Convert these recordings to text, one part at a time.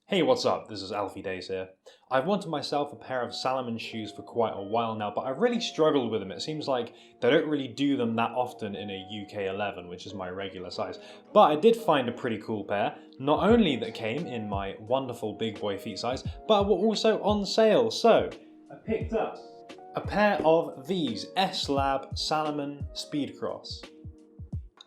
Hey, what's up? This is Alfie Days here. I've wanted myself a pair of Salomon shoes for quite a while now, but I've really struggled with them. It seems like they don't really do them that often in a UK 11, which is my regular size. But I did find a pretty cool pair, not only that came in my wonderful big boy feet size, but were also on sale. So I picked up a pair of these S-Lab Salomon Speedcross.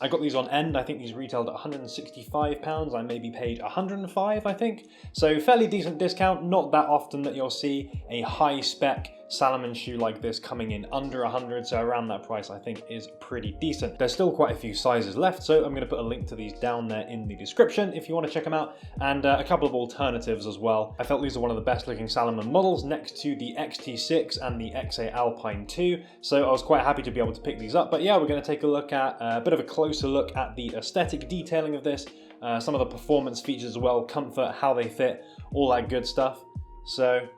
I got these on end. I think these retailed at £165. I maybe paid £105, I think. So fairly decent discount. Not that often that you'll see a high spec Salomon shoe like this coming in under 100, so around that price I think is pretty decent. There's still quite a few sizes left, so I'm going to put a link to these down there in the description if you want to check them out, and a couple of alternatives as well. I felt these are one of the best looking Salomon models next to the XT6 and the XA Alpine 2, so I was quite happy to be able to pick these up. But yeah, we're going to take a look at a bit of a closer look at the aesthetic detailing of this, some of the performance features as well, comfort, how they fit, all that good stuff. So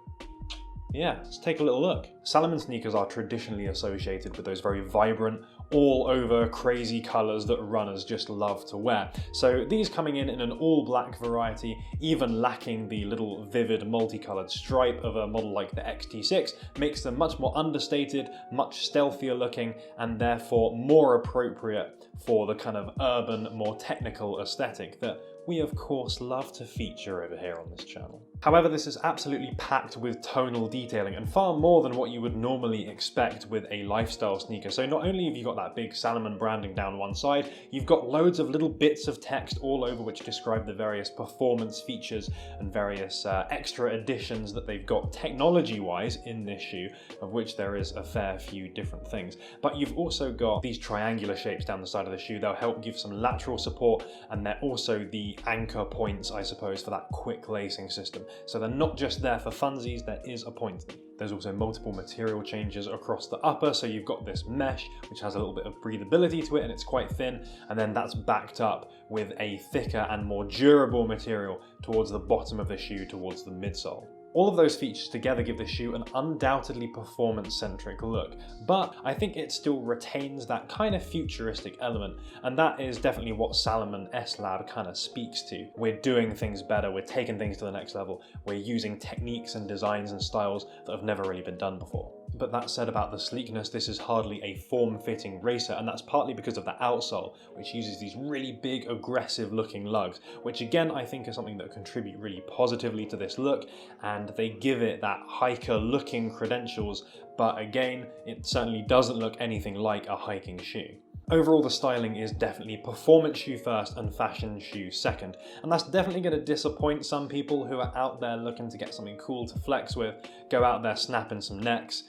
yeah, let's take a little look. Salomon sneakers are traditionally associated with those very vibrant, all over crazy colors that runners just love to wear. So these coming in an all black variety, even lacking the little vivid multicolored stripe of a model like the XT6, makes them much more understated, much stealthier looking, and therefore more appropriate for the kind of urban, more technical aesthetic that we of course love to feature over here on this channel. However, this is absolutely packed with tonal detailing, and far more than what you would normally expect with a lifestyle sneaker. So not only have you got that big Salomon branding down one side, you've got loads of little bits of text all over which describe the various performance features and various extra additions that they've got technology-wise in this shoe, of which there is a fair few different things. But you've also got these triangular shapes down the side of the shoe. They'll help give some lateral support, and they're also the anchor points, I suppose, for that quick lacing system. So they're not just there for funsies, there is a point to them. There's also multiple material changes across the upper, so you've got this mesh which has a little bit of breathability to it and it's quite thin, and then that's backed up with a thicker and more durable material towards the bottom of the shoe, towards the midsole. All of those features together give the shoe an undoubtedly performance-centric look, but I think it still retains that kind of futuristic element, and that is definitely what Salomon S-Lab kind of speaks to. We're doing things better, we're taking things to the next level, we're using techniques and designs and styles that have never really been done before. But that said about the sleekness, this is hardly a form-fitting racer, and that's partly because of the outsole, which uses these really big, aggressive-looking lugs, which again I think is something that contribute really positively to this look, and they give it that hiker-looking credentials, but again, it certainly doesn't look anything like a hiking shoe. Overall, the styling is definitely performance shoe first and fashion shoe second, and that's definitely going to disappoint some people who are out there looking to get something cool to flex with, go out there snapping some necks,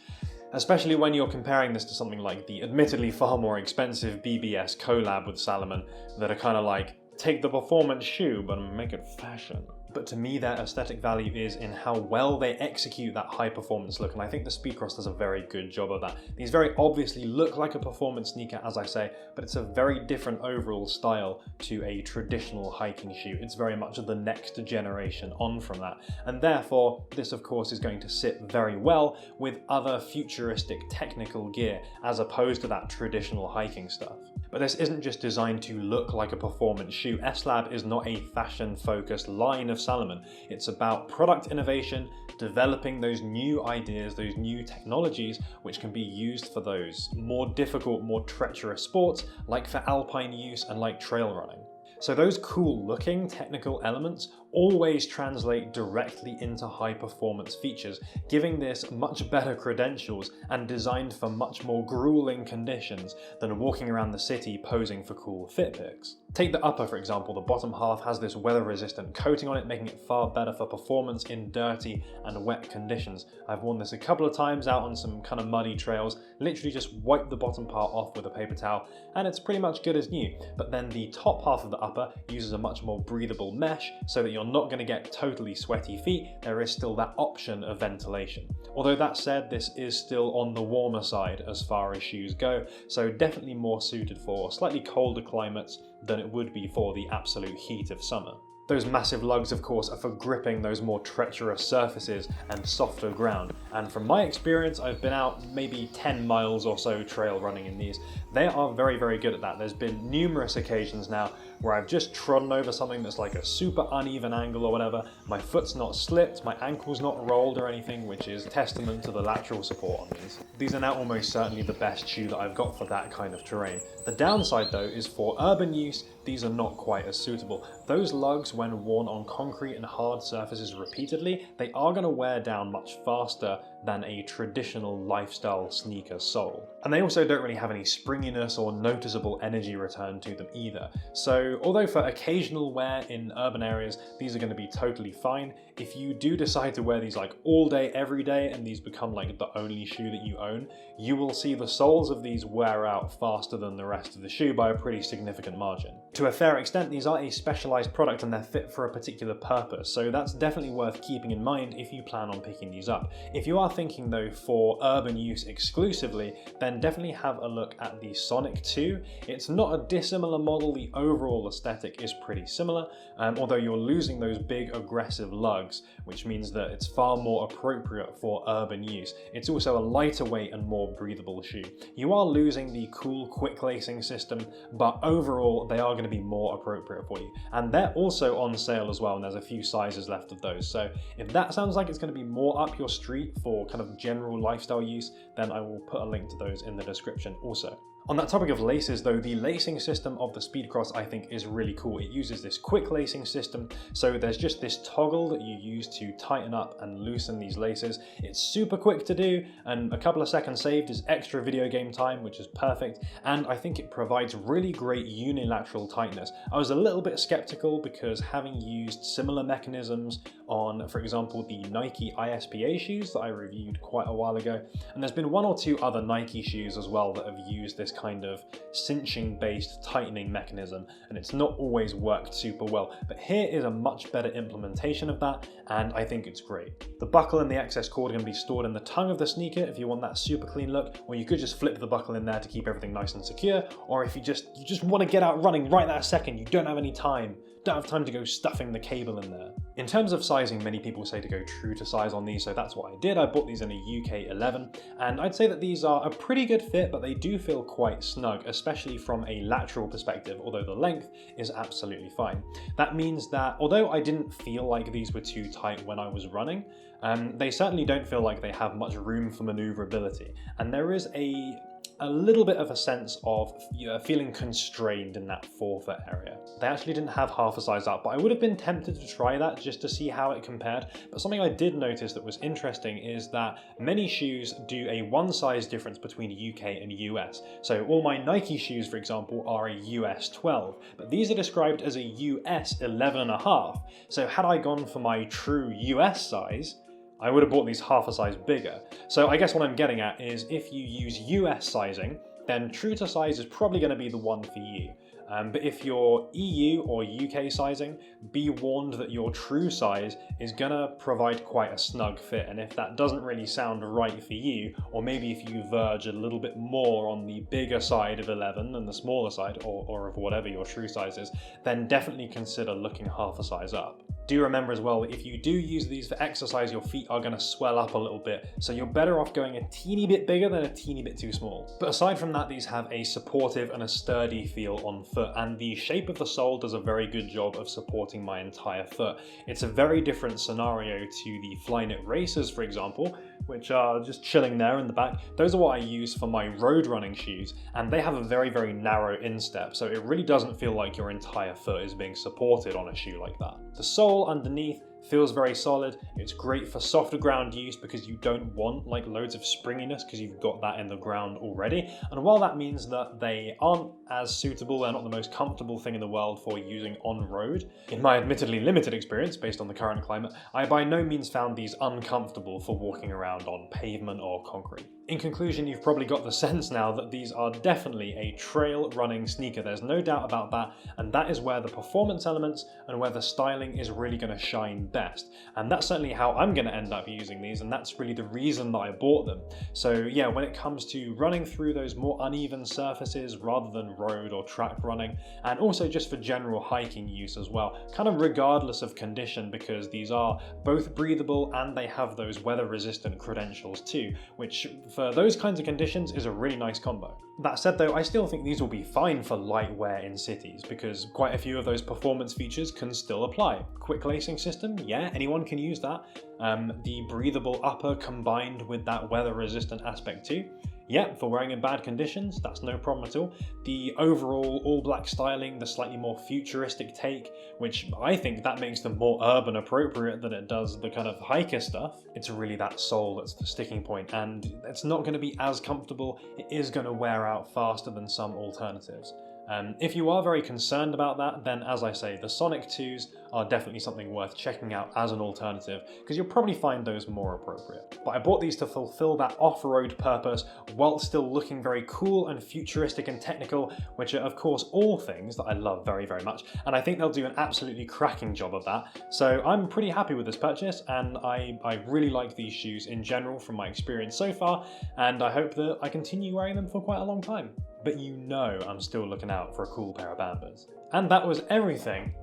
especially when you're comparing this to something like the admittedly far more expensive BBS collab with Salomon that are kind of like, take the performance shoe but make it fashion. But to me, their aesthetic value is in how well they execute that high performance look, and I think the Speedcross does a very good job of that. These very obviously look like a performance sneaker, as I say, but it's a very different overall style to a traditional hiking shoe. It's very much the next generation on from that, and therefore this of course is going to sit very well with other futuristic technical gear as opposed to that traditional hiking stuff. But this isn't just designed to look like a performance shoe. S-Lab is not a fashion-focused line of Salomon. It's about product innovation, developing those new ideas, those new technologies, which can be used for those more difficult, more treacherous sports, like for alpine use and like trail running. So those cool looking technical elements always translate directly into high performance features, giving this much better credentials and designed for much more grueling conditions than walking around the city posing for cool fit pics. Take the upper for example. The bottom half has this weather resistant coating on it, making it far better for performance in dirty and wet conditions. I've worn this a couple of times out on some kind of muddy trails, literally just wipe the bottom part off with a paper towel and it's pretty much good as new. But then the top half of the upper uses a much more breathable mesh so that you're not going to get totally sweaty feet. There is still that option of ventilation. Although that said, this is still on the warmer side as far as shoes go, so definitely more suited for slightly colder climates than it would be for the absolute heat of summer. Those massive lugs, of course, are for gripping those more treacherous surfaces and softer ground. And from my experience, I've been out maybe 10 miles or so trail running in these. They are very, very good at that. There's been numerous occasions now where I've just trodden over something that's like a super uneven angle or whatever. My foot's not slipped, my ankle's not rolled or anything, which is testament to the lateral support on these. These are now almost certainly the best shoe that I've got for that kind of terrain. The downside though is for urban use, these are not quite as suitable. Those lugs, when worn on concrete and hard surfaces repeatedly, they are going to wear down much faster than a traditional lifestyle sneaker sole. And they also don't really have any springiness or noticeable energy return to them either. So although for occasional wear in urban areas, these are going to be totally fine, if you do decide to wear these like all day, every day, and these become like the only shoe that you own, you will see the soles of these wear out faster than the rest of the shoe by a pretty significant margin. To a fair extent, these are a specialized product and they're fit for a particular purpose, so that's definitely worth keeping in mind if you plan on picking these up. If you are thinking though for urban use exclusively, then definitely have a look at the Sonic 2. It's not a dissimilar model, the overall aesthetic is pretty similar, although you're losing those big aggressive lugs, which means that it's far more appropriate for urban use. It's also a lighter weight and more breathable shoe. You are losing the cool quick lacing system, but overall they are going to be more appropriate for you. And they're also on sale as well, and there's a few sizes left of those. So if that sounds like it's going to be more up your street for kind of general lifestyle use, then I will put a link to those in the description also. On that topic of laces though, the lacing system of the Speedcross I think is really cool. It uses this quick lacing system, so there's just this toggle that you use to tighten up and loosen these laces. It's super quick to do, and a couple of seconds saved is extra video game time, which is perfect, and I think it provides really great unilateral tightness. I was a little bit skeptical because having used similar mechanisms on, for example, the Nike ISPA shoes that I reviewed quite a while ago, and there's been one or two other Nike shoes as well that have used this kind of cinching based tightening mechanism, and it's not always worked super well, but here is a much better implementation of that, and I think it's great. The buckle and the excess cord can be stored in the tongue of the sneaker if you want that super clean look, or you could just flip the buckle in there to keep everything nice and secure, or if you just want to get out running right that second, you don't have any time, don't have time to go stuffing the cable in there. In terms of sizing, many people say to go true to size on these, so that's what I did. I bought these in a UK 11, and I'd say that these are a pretty good fit, but they do feel quite snug, especially from a lateral perspective, although the length is absolutely fine. That means that although I didn't feel like these were too tight when I was running, they certainly don't feel like they have much room for maneuverability, and there is a little bit of a sense of feeling constrained in that forefoot area. They actually didn't have half a size up, but I would have been tempted to try that just to see how it compared. But something I did notice that was interesting is that many shoes do a one size difference between UK and US. So all my Nike shoes, for example, are a US 12, but these are described as a US 11.5. So had I gone for my true US size, I would have bought these half a size bigger. So I guess what I'm getting at is if you use US sizing, then true to size is probably going to be the one for you. But if you're EU or UK sizing, be warned that your true size is going to provide quite a snug fit. And if that doesn't really sound right for you, or maybe if you verge a little bit more on the bigger side of 11 than the smaller side, or of whatever your true size is, then definitely consider looking half a size up. Do remember as well, if you do use these for exercise, your feet are going to swell up a little bit, so you're better off going a teeny bit bigger than a teeny bit too small. But aside from that, these have a supportive and a sturdy feel on foot, and the shape of the sole does a very good job of supporting my entire foot. It's a very different scenario to the Flyknit Racers, for example, which are just chilling there in the back. Those are what I use for my road running shoes, and they have a very, very narrow instep, so it really doesn't feel like your entire foot is being supported on a shoe like that. The sole underneath feels very solid. It's great for softer ground use because you don't want like loads of springiness because you've got that in the ground already. And while that means that they aren't as suitable, they're not the most comfortable thing in the world for using on road, in my admittedly limited experience based on the current climate, I by no means found these uncomfortable for walking around on pavement or concrete. In conclusion, you've probably got the sense now that these are definitely a trail running sneaker. There's no doubt about that, and that is where the performance elements and where the styling is really going to shine best. And that's certainly how I'm going to end up using these, and that's really the reason that I bought them. So yeah, when it comes to running through those more uneven surfaces rather than road or track running, and also just for general hiking use as well, kind of regardless of condition, because these are both breathable and they have those weather resistant credentials too, which for those kinds of conditions is a really nice combo. That said though, I still think these will be fine for light wear in cities, because quite a few of those performance features can still apply. Quick lacing system, yeah, anyone can use that. The breathable upper combined with that weather resistant aspect too. Yeah, for wearing in bad conditions, that's no problem at all. The overall all black styling, the slightly more futuristic take, which I think that makes them more urban appropriate than it does the kind of hiker stuff. It's really that sole that's the sticking point, and it's not going to be as comfortable. It is going to wear out faster than some alternatives. If you are very concerned about that, then as I say, the Sonic 2s are definitely something worth checking out as an alternative, because you'll probably find those more appropriate. But I bought these to fulfill that off-road purpose while still looking very cool and futuristic and technical, which are of course all things that I love very, very much, and I think they'll do an absolutely cracking job of that. So I'm pretty happy with this purchase, and I really like these shoes in general from my experience so far, and I hope that I continue wearing them for quite a long time. But you know I'm still looking out for a cool pair of Bambas. And that was everything.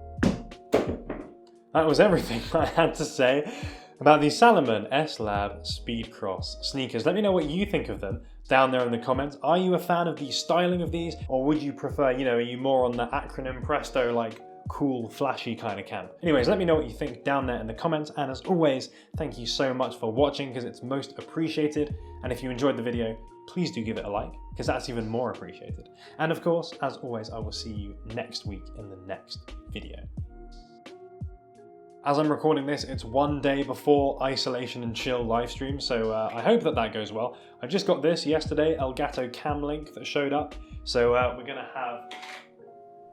That was everything I had to say about the Salomon S-Lab Speedcross sneakers. Let me know what you think of them down there in the comments. Are you a fan of the styling of these, or would you prefer, you know, are you more on the acronym presto, like cool, flashy kind of camp? Anyways, let me know what you think down there in the comments, and as always, thank you so much for watching, because it's most appreciated. And if you enjoyed the video, please do give it a like, because that's even more appreciated. And of course, as always, I will see you next week in the next video. As I'm recording this, it's one day before Isolation and Chill livestream, so I hope that that goes well. I just got this yesterday, Elgato Cam Link, that showed up, so we're gonna have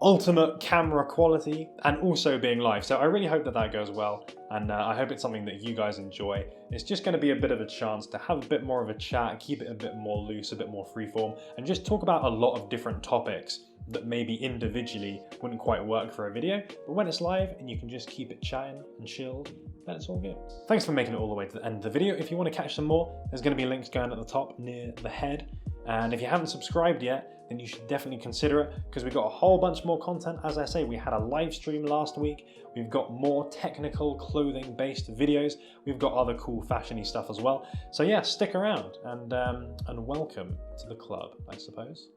ultimate camera quality and also being live, so I really hope that that goes well, and I hope it's something that you guys enjoy. It's just going to be a bit of a chance to have a bit more of a chat, keep it a bit more loose, a bit more freeform, and just talk about a lot of different topics that maybe individually wouldn't quite work for a video, but when it's live and you can just keep it chatting and chilled, then it's all good. Thanks for making it all the way to the end of the video. If you want to catch some more, there's going to be links going at the top near the head. And if you haven't subscribed yet, then you should definitely consider it, because we've got a whole bunch more content. As I say, we had a live stream last week. We've got more technical clothing based videos. We've got other cool fashiony stuff as well. So yeah, stick around and welcome to the club, I suppose.